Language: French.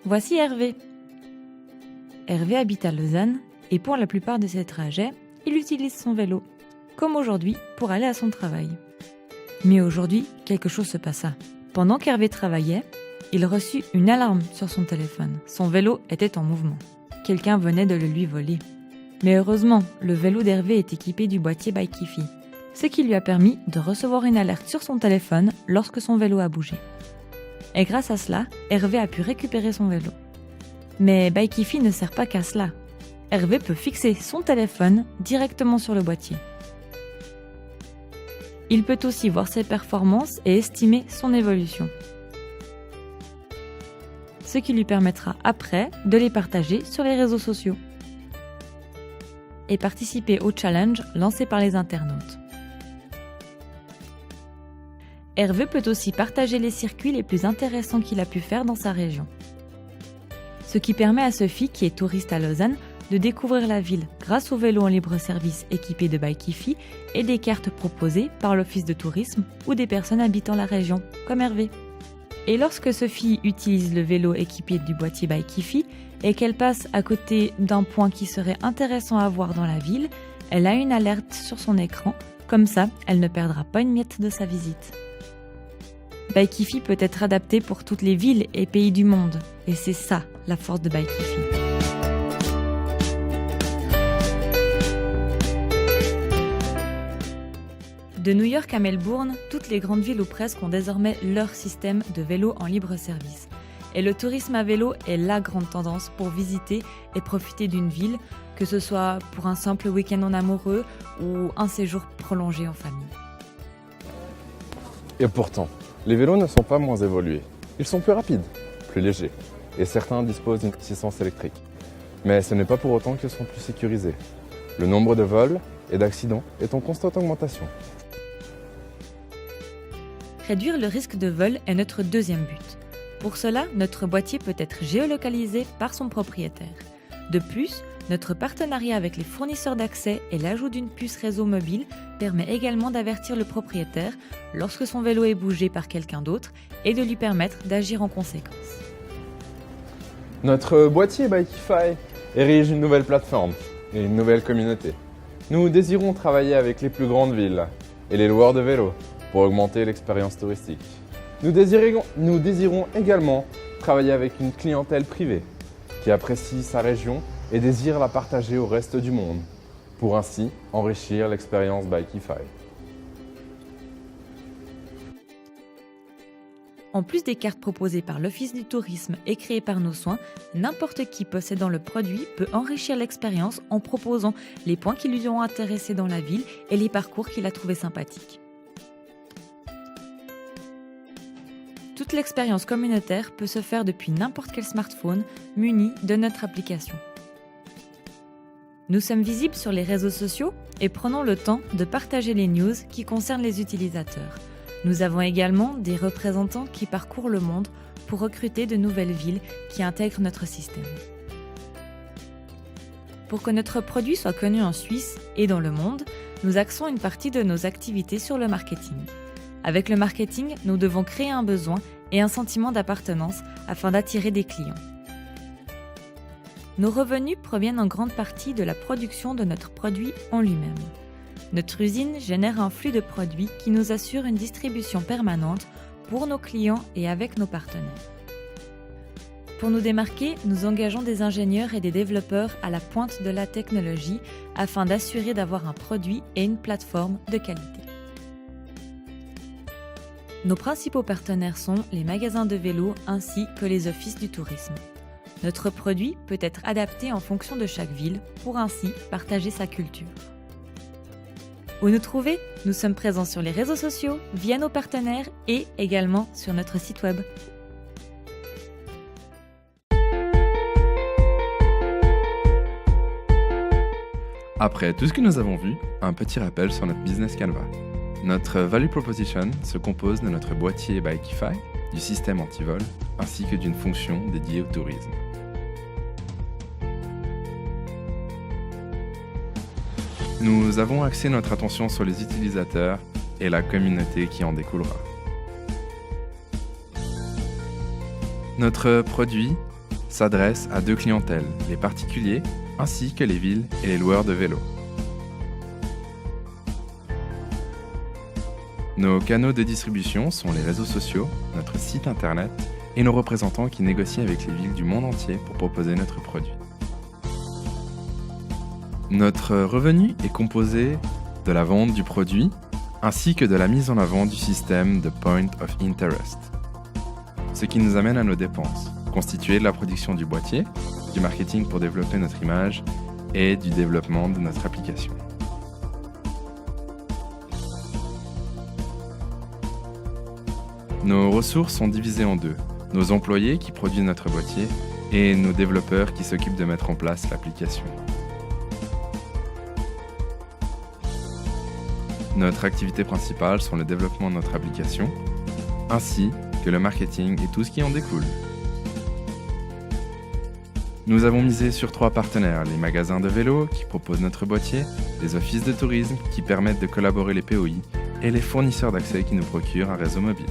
Voici Hervé. Hervé habite à Lausanne et pour la plupart de ses trajets, il utilise son vélo, comme aujourd'hui, pour aller à son travail. Mais aujourd'hui, quelque chose se passa. Pendant qu'Hervé travaillait, il reçut une alarme sur son téléphone. Son vélo était en mouvement. Quelqu'un venait de le lui voler. Mais heureusement, le vélo d'Hervé est équipé du boîtier Bikeify, ce qui lui a permis de recevoir une alerte sur son téléphone lorsque son vélo a bougé. Et grâce à cela, Hervé a pu récupérer son vélo. Mais Bikeify ne sert pas qu'à cela. Hervé peut fixer son téléphone directement sur le boîtier. Il peut aussi voir ses performances et estimer son évolution, ce qui lui permettra après de les partager sur les réseaux sociaux et participer au challenge lancé par les internautes. Hervé peut aussi partager les circuits les plus intéressants qu'il a pu faire dans sa région, ce qui permet à Sophie, qui est touriste à Lausanne, de découvrir la ville grâce au vélo en libre-service équipé de Bikeify et des cartes proposées par l'office de tourisme ou des personnes habitant la région, comme Hervé. Et lorsque Sophie utilise le vélo équipé du boîtier Bikeify et qu'elle passe à côté d'un point qui serait intéressant à voir dans la ville, elle a une alerte sur son écran, comme ça elle ne perdra pas une miette de sa visite. Bikeify peut être adapté pour toutes les villes et pays du monde, et c'est ça la force de Bikeify. De New York à Melbourne, toutes les grandes villes ou presque ont désormais leur système de vélo en libre service. Et le tourisme à vélo est la grande tendance pour visiter et profiter d'une ville, que ce soit pour un simple week-end en amoureux ou un séjour prolongé en famille. Et pourtant, les vélos ne sont pas moins évolués. Ils sont plus rapides, plus légers, et certains disposent d'une assistance électrique. Mais ce n'est pas pour autant qu'ils sont plus sécurisés. Le nombre de vols et d'accidents est en constante augmentation. Réduire le risque de vol est notre deuxième but. Pour cela, notre boîtier peut être géolocalisé par son propriétaire. De plus, notre partenariat avec les fournisseurs d'accès et l'ajout d'une puce réseau mobile permet également d'avertir le propriétaire lorsque son vélo est bougé par quelqu'un d'autre et de lui permettre d'agir en conséquence. Notre boîtier Bikeify érige une nouvelle plateforme et une nouvelle communauté. Nous désirons travailler avec les plus grandes villes et les loueurs de vélos pour augmenter l'expérience touristique. Nous désirons également travailler avec une clientèle privée qui apprécie sa région et désire la partager au reste du monde pour ainsi enrichir l'expérience Bikeify. En plus des cartes proposées par l'Office du tourisme et créées par nos soins, n'importe qui possédant le produit peut enrichir l'expérience en proposant les points qui lui ont intéressé dans la ville et les parcours qu'il a trouvés sympathiques. Toute l'expérience communautaire peut se faire depuis n'importe quel smartphone muni de notre application. Nous sommes visibles sur les réseaux sociaux et prenons le temps de partager les news qui concernent les utilisateurs. Nous avons également des représentants qui parcourent le monde pour recruter de nouvelles villes qui intègrent notre système. Pour que notre produit soit connu en Suisse et dans le monde, nous axons une partie de nos activités sur le marketing. Avec le marketing, nous devons créer un besoin et un sentiment d'appartenance afin d'attirer des clients. Nos revenus proviennent en grande partie de la production de notre produit en lui-même. Notre usine génère un flux de produits qui nous assure une distribution permanente pour nos clients et avec nos partenaires. Pour nous démarquer, nous engageons des ingénieurs et des développeurs à la pointe de la technologie afin d'assurer d'avoir un produit et une plateforme de qualité. Nos principaux partenaires sont les magasins de vélos ainsi que les offices du tourisme. Notre produit peut être adapté en fonction de chaque ville pour ainsi partager sa culture. Où nous trouver ? Nous sommes présents sur les réseaux sociaux, via nos partenaires et également sur notre site web. Après tout ce que nous avons vu, un petit rappel sur notre business Canva. Notre value proposition se compose de notre boîtier Bikeify, du système anti-vol, ainsi que d'une fonction dédiée au tourisme. Nous avons axé notre attention sur les utilisateurs et la communauté qui en découlera. Notre produit s'adresse à deux clientèles, les particuliers ainsi que les villes et les loueurs de vélos. Nos canaux de distribution sont les réseaux sociaux, notre site internet et nos représentants qui négocient avec les villes du monde entier pour proposer notre produit. Notre revenu est composé de la vente du produit ainsi que de la mise en avant du système de Point of Interest. Ce qui nous amène à nos dépenses, constituées de la production du boîtier, du marketing pour développer notre image et du développement de notre application. Nos ressources sont divisées en deux, nos employés qui produisent notre boîtier et nos développeurs qui s'occupent de mettre en place l'application. Notre activité principale sont le développement de notre application, ainsi que le marketing et tout ce qui en découle. Nous avons misé sur 3 partenaires, les magasins de vélos qui proposent notre boîtier, les offices de tourisme qui permettent de collaborer les POI et les fournisseurs d'accès qui nous procurent un réseau mobile.